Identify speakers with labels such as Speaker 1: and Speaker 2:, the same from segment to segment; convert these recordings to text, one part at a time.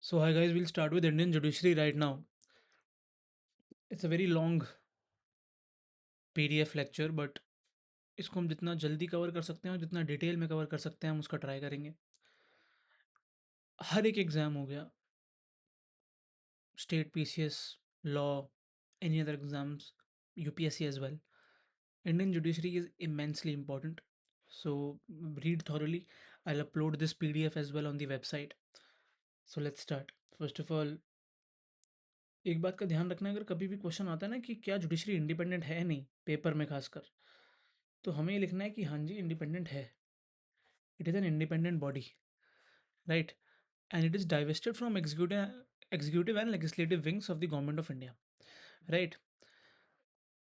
Speaker 1: So hi guys, we'll start with Indian judiciary right now. It's a very long PDF lecture, but इसको हम जितना जल्दी cover कर सकते हैं और जितना डिटेल में कवर कर सकते हैं हम उसका ट्राई करेंगे. हर एक एग्ज़ाम हो गया, state PCS, law, any other exams, UPSC as well. Indian judiciary is immensely important. So read thoroughly. I'll upload this PDF as well on the website. So let's start. First of all, एक बात का ध्यान रखना, अगर कभी भी question आता है ना कि क्या जुडिशरी इंडिपेंडेंट है नहीं, पेपर में खासकर, तो हमें ये लिखना है कि हाँ जी इंडिपेंडेंट है. It is an independent body, right, and it is divested from executive and legislative wings of the government of India, right.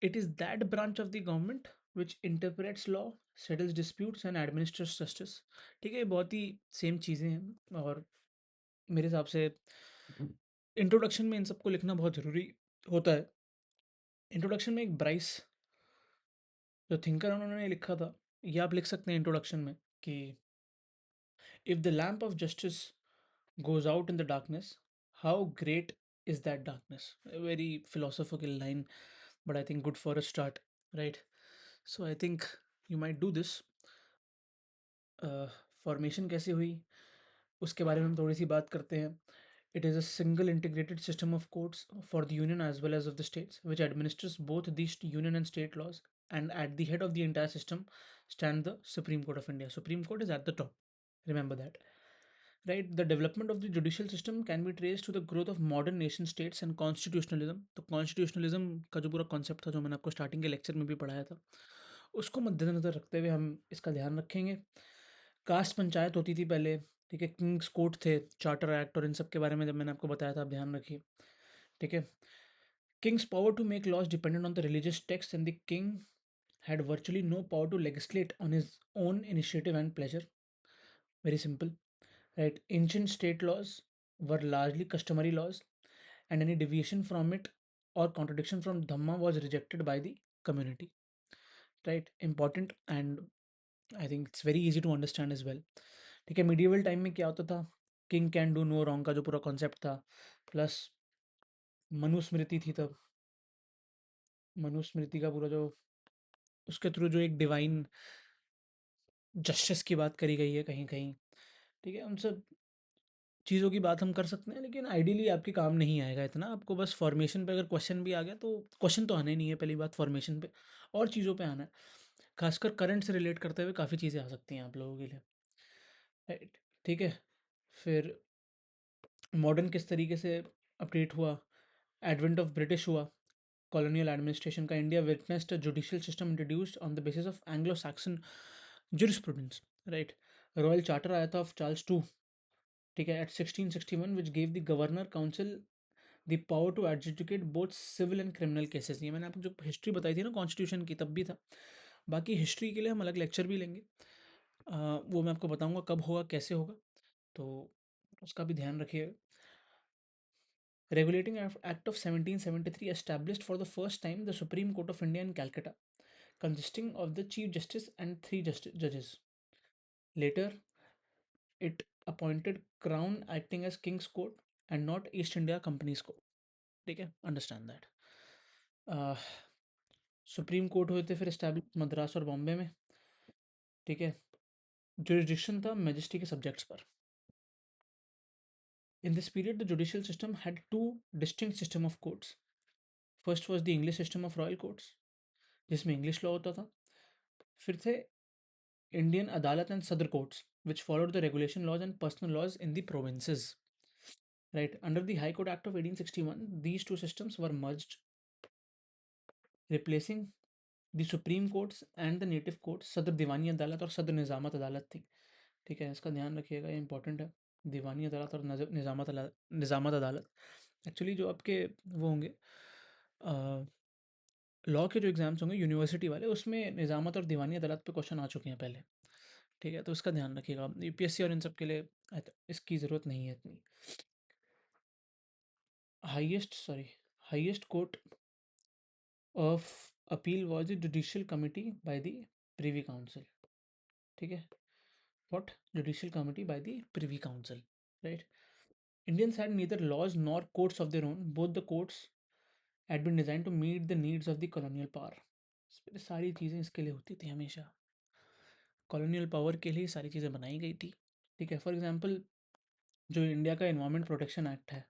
Speaker 1: It is that branch of the government which interprets law, settles disputes and administers justice. ठीक है, ये बहुत ही same चीज़ें हैं और मेरे हिसाब से इंट्रोडक्शन में इन सबको लिखना बहुत ज़रूरी होता है. इंट्रोडक्शन में एक ब्राइस जो थिंकर उन्होंने लिखा था, ये आप लिख सकते हैं इंट्रोडक्शन में कि if the lamp of justice goes out in the darkness, how great is that darkness? A very philosophical line, but I think good for a start, right? So I think you might do this. Formation कैसे हुई उसके बारे में हम थोड़ी सी बात करते हैं. It is a single integrated system of courts for the union as well as of the states which administers both the union and state laws, and at the head of the entire system stand the Supreme Court of India. Supreme Court is at the top, remember that, right. The development of the judicial system can be traced to the growth of modern nation states and constitutionalism. तो constitutionalism का जो पूरा concept था, जो मैंने आपको starting के lecture में भी पढ़ाया था, उसको मद्देनज़र रखते हुए हम इसका ध्यान रखेंगे. कास्ट पंचायत होती थी पहले, ठीक है. किंग्स कोर्ट थे, चार्टर एक्ट और इन सब के बारे में जब मैंने आपको बताया था, आप ध्यान रखिए, ठीक है. King's power to make laws dependent on the religious text and the king had virtually no power to legislate on his own initiative and pleasure. Very simple, right. Ancient state laws were largely customary laws, and any deviation from it or contradiction from Dhamma was rejected by the community, right. Important, and I think it's very easy to understand as well. ठीक है. medieval time में क्या होता था, king can do no wrong का जो पूरा concept था, प्लस मनुस्मृति थी तब. मनुस्मृति का पूरा जो उसके थ्रू जो एक डिवाइन जस्टिस की बात करी गई है कहीं कहीं, ठीक है. उन सब चीज़ों की बात हम कर सकते हैं, लेकिन आइडियली आपके काम नहीं आएगा इतना. आपको बस फॉर्मेशन पे अगर क्वेश्चन भी आ गया तो क्वेश्चन तो आना ही नहीं है, पहली बात फॉर्मेशन पे, और चीज़ों पे आना है. खासकर करंट से रिलेट करते हुए काफ़ी चीज़ें आ सकती हैं आप लोगों के लिए, राइट, ठीक है. फिर मॉडर्न किस तरीके से अपडेट हुआ, एडवेंट ऑफ ब्रिटिश हुआ, कॉलोनियल एडमिनिस्ट्रेशन का. India witnessed a judicial system introduced on the basis of Anglo Saxon jurisprudence, right. Royal charter आया था ऑफ चार्ल्स टू, ठीक है, at 1661, which gave the governor council the power to adjudicate both civil and criminal cases. ये मैंने आपको जो history बताई थी ना कॉन्स्टिट्यूशन की, तब भी था. बाकी हिस्ट्री के लिए हम अलग लेक्चर भी लेंगे. वो मैं आपको बताऊंगा कब होगा, कैसे होगा, तो उसका भी ध्यान रखिएगा. Regulating Act of 1773 established for the first time the Supreme Court of India in Calcutta, consisting of the Chief Justice and three judges. Later, it appointed Crown acting as King's Court and not East India Company's Court. ठीक है, understand that. Supreme court हुए थे फिर establish Madras और बॉम्बे में, ठीक है. Jurisdiction था मैजेस्टी के सब्जेक्ट्स पर. In this period the judicial system had two distinct system of courts. First was the English system of royal courts, जिसमें इंग्लिश लॉ होता था. फिर थे इंडियन अदालत एंड सदर courts which followed the regulation laws and personal laws in the provinces, right. Under the High Court Act of 1861, these two systems were merged, replacing the Supreme Courts and the native courts. सदर दीवानी अदालत और सदर निज़ामत अदालत थी, ठीक है. इसका ध्यान रखिएगा, ये इंपॉर्टेंट है. दीवानी अदालत और निज़ामत अदालत एक्चुअली जो आपके वो होंगे लॉ के जो एग्ज़ाम्स होंगे यूनिवर्सिटी वाले, उसमें निज़ामत और दीवानी अदालत पे क्वेश्चन आ चुके हैं पहले, ठीक है. तो इसका ध्यान रखिएगा. यूपीएससी और इन सब के लिए इसकी ज़रूरत नहीं है इतनी. Highest court of appeal was the judicial committee by the privy council, ठीक है. What? Judicial committee by the privy council, right. Indians had neither laws nor courts of their own. Both the courts had been designed to meet the needs of the colonial power. सारी चीज़ें इसके लिए होती थी हमेशा, colonial power के लिए सारी चीज़ें बनाई गई थी। ठीक है, फॉर एग्जांपल जो इंडिया का इन्वायरमेंट प्रोटेक्शन एक्ट है,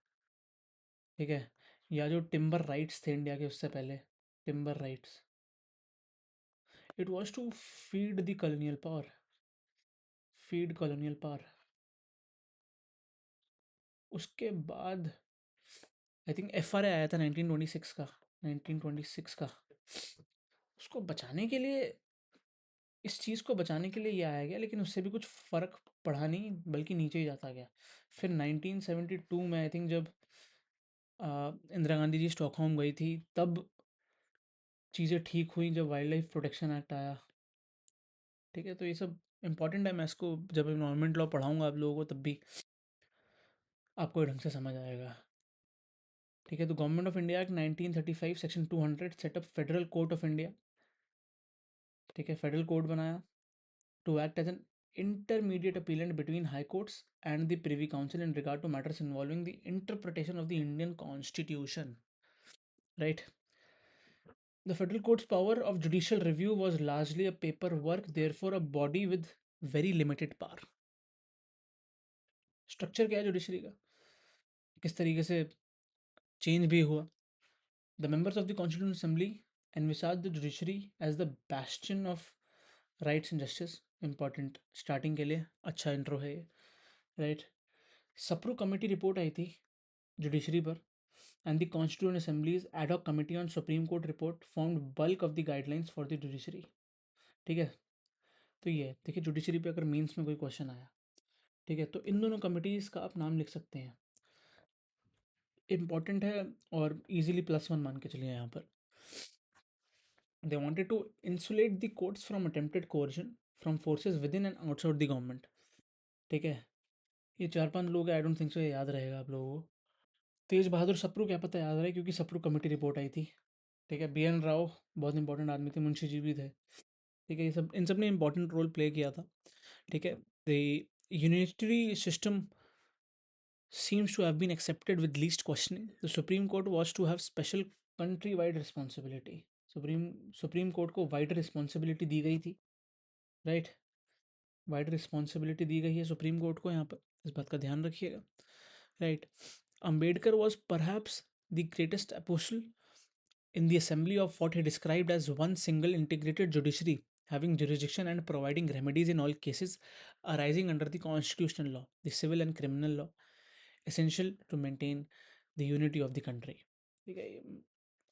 Speaker 1: ठीक है, या जो टिम्बर राइट्स थे इंडिया के उससे पहले, timber rights, it was to feed the colonial power, feed colonial power. उसके बाद आई थिंक एफआरए आया था 1926 का, 1926 का। उसको बचाने के लिए, इस चीज़ को बचाने के लिए ये आया गया, लेकिन उससे भी कुछ फ़र्क पड़ा नहीं, बल्कि नीचे ही जाता गया। फिर 1972 में आई थिंक जब इंदिरा गांधी जी स्टॉकहोम गई थी, तब चीज़ें ठीक हुई, जब वाइल्ड लाइफ प्रोटेक्शन एक्ट आया। ठीक है, तो ये सब इंपॉर्टेंट है। मैं इसको जब इन्वायरमेंट लॉ पढ़ाऊंगा आप लोगों को, तब भी आपको ढंग से समझ आएगा। ठीक है, तो government of India act 1935 section 200 setup federal court of India. ठीक है, फेडरल कोर्ट बनाया to act as an intermediate appellant between high courts and the privy council in regard to matters involving the interpretation of the Indian constitution, right? The federal court's power of judicial review was largely a paperwork, therefore a body with very limited power. Structure क्या है judiciary का, किस तरीके से change भी हुआ। The members of the constituent assembly envisage the judiciary as the bastion of rights and justice. Important starting के लिए अच्छा इंट्रो है ये, राइट। सप्रू कमेटी रिपोर्ट आई थी जुडिशरी पर, and the Constituent Assembly's ad hoc committee on Supreme Court report formed bulk of the guidelines for the judiciary। ठीक है, तो ये देखिए जुडिशरी पे अगर मीन्स में कोई क्वेश्चन आया, ठीक है, तो इन दोनों कमिटीज़ का आप नाम लिख सकते हैं, इम्पॉर्टेंट है और इजीली +1 मान के चलिए यहाँ पर। They wanted to insulate the courts from attempted coercion from forces within and outside the government. ठीक है, ये 4-5 लोग आई डोंट थिंक सो ये याद रहेगा आप लोगों को। तेज बहादुर सप्रू क्या पता याद रहे, क्योंकि सप्रू कमेटी रिपोर्ट आई थी। ठीक है, BN राव बहुत इंपॉर्टेंट आदमी थे, मुंशी जी भी थे। ठीक है, ये सब इन सब ने इंपॉर्टेंट रोल प्ले किया था। ठीक है, the unitary system seems to have been accepted with least questioning. The Supreme Court was to have special country-wide responsibility. Supreme court को वाइड रिस्पॉन्सिबिलिटी दी गई थी, राइट। वाइड रिस्पॉन्सिबिलिटी दी गई है सुप्रीम कोर्ट को यहाँ पर, इस बात का ध्यान रखिएगा, right. Ambedkar was perhaps the greatest apostle in the assembly of what he described as one single integrated judiciary having jurisdiction and providing remedies in all cases arising under the constitutional law, the civil and criminal law, essential to maintain the unity of the country। ठीक है,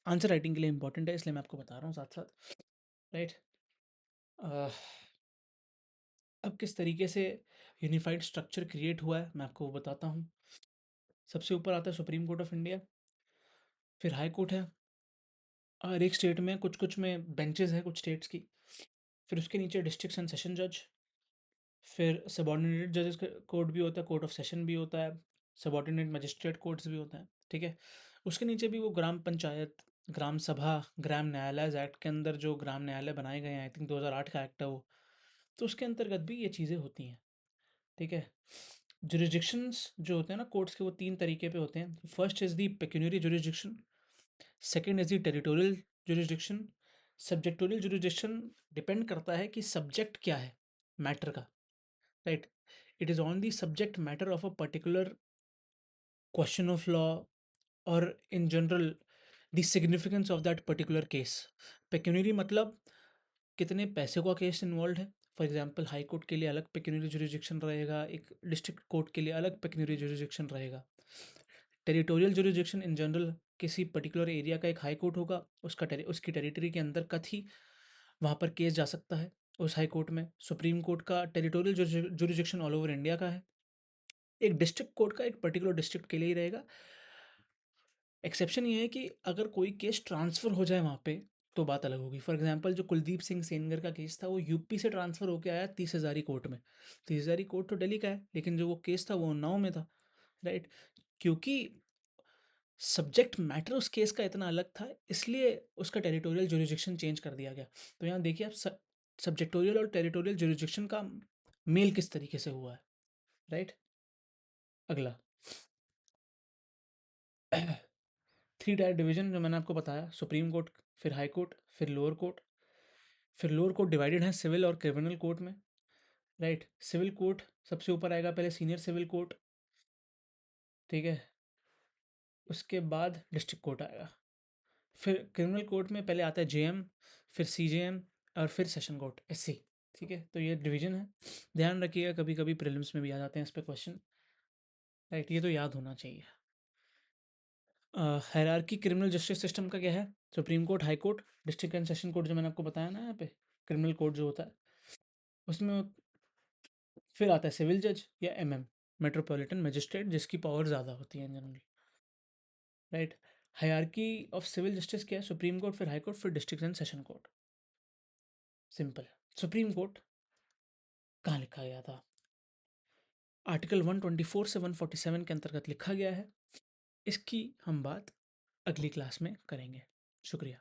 Speaker 1: answer writing के लिए important है, इसलिए मैं आपको बता रहा हूँ साथ साथ, राइट। अब किस तरीके से यूनिफाइड स्ट्रक्चर क्रिएट हुआ है मैं आपको बताता हूँ। सबसे ऊपर आता है सुप्रीम कोर्ट ऑफ इंडिया, फिर हाई कोर्ट है, हर एक स्टेट में कुछ कुछ में बेंचेस है कुछ स्टेट्स की, फिर उसके नीचे डिस्ट्रिक्ट एंड सेशन जज, फिर सबॉर्डिनेटेड जजेस कोर्ट भी होता है, कोर्ट ऑफ सेशन भी होता है, सबॉर्डिनेट मजिस्ट्रेट कोर्ट्स भी होते हैं। ठीक है, उसके नीचे भी वो ग्राम पंचायत, ग्राम सभा, ग्राम न्यायालय एक्ट के अंदर जो ग्राम न्यायालय बनाए गए हैं, आई थिंक 2008 का एक्ट है वो, तो उसके अंतर्गत भी ये चीज़ें होती हैं। ठीक है, जुरिस्डिक्शंस जो होते हैं ना कोर्ट्स के, वो 3 तरीके पे होते हैं। First is the pecuniary jurisdiction, second is the territorial jurisdiction. Subjectorial jurisdiction depend करता है कि सब्जेक्ट क्या है मैटर का, right. It is on the subject matter of a particular question of law, और in general the significance of that particular case. Pecuniary मतलब कितने पैसे का केस इन्वॉल्व है। फॉर एग्जांपल हाई कोर्ट के लिए अलग पेक्यूनियरी जुरिस्डिक्शन रहेगा, एक डिस्ट्रिक्ट कोर्ट के लिए अलग पेक्यूनियरी जुरिस्डिक्शन रहेगा। टेरिटोरियल जुरिस्डिक्शन इन जनरल किसी पर्टिकुलर एरिया का एक हाई कोर्ट होगा, उसकी टेरिटरी के अंदर कत ही वहाँ पर केस जा सकता है उस हाई कोर्ट में। सुप्रीम कोर्ट का territorial jurisdiction all over India का है। एक डिस्ट्रिक्ट कोर्ट का एक पर्टिकुलर डिस्ट्रिक्ट के लिए ही रहेगा। एक्सेप्शन ये है कि अगर कोई केस ट्रांसफ़र हो जाए वहाँ पे, तो बात अलग होगी। फॉर एग्जांपल जो कुलदीप सिंह सेंगर का केस था, वो यूपी से ट्रांसफ़र होके आया 30 हज़ारी कोर्ट में। 30 हज़ारी कोर्ट तो दिल्ली का है, लेकिन जो वो केस था वो उन्नाव में था, राइट। क्योंकि सब्जेक्ट मैटर उस केस का इतना अलग था, इसलिए उसका टेरिटोरियल जुरिस्डिक्शन चेंज कर दिया गया। तो यहाँ देखिए आप सब्जेक्टोरियल और टेरिटोरियल जुरिस्डिक्शन का मेल किस तरीके से हुआ है, राइट। अगला, थ्री टायर डिवीजन जो मैंने आपको बताया, सुप्रीम कोर्ट, फिर हाई कोर्ट, फिर लोअर कोर्ट। फिर लोअर कोर्ट डिवाइडेड है सिविल और क्रिमिनल कोर्ट में, राइट। सिविल कोर्ट सबसे ऊपर आएगा, पहले सीनियर सिविल कोर्ट, ठीक है। उसके बाद डिस्ट्रिक्ट कोर्ट आएगा। फिर क्रिमिनल कोर्ट में पहले आता है जेएम, फिर सीजेएम, और फिर सेशन कोर्ट एससी, ठीक है। तो ये डिवीजन है, ध्यान रखिएगा, कभी कभी प्रीलिम्स में भी आ जाते हैं इस पे क्वेश्चन, राइट। ये तो याद होना चाहिए। हायरार्की क्रिमिनल जस्टिस सिस्टम का क्या है? Supreme court, high court, district and session court, जो मैंने आपको बताया ना यहाँ पे, क्रिमिनल कोर्ट जो होता है उसमें। फिर आता है सिविल जज या एमएम, मेट्रोपॉलिटन मजिस्ट्रेट, जिसकी पावर ज़्यादा होती है generally, right. Hierarchy of civil justice क्या है? सुप्रीम कोर्ट, फिर हाई कोर्ट, फिर district and session court. Simple. Supreme court कहाँ लिखा गया था? आर्टिकल 124 से 147 के अंतर्गत लिखा गया है। इसकी हम बात अगली क्लास में करेंगे। शुक्रिया।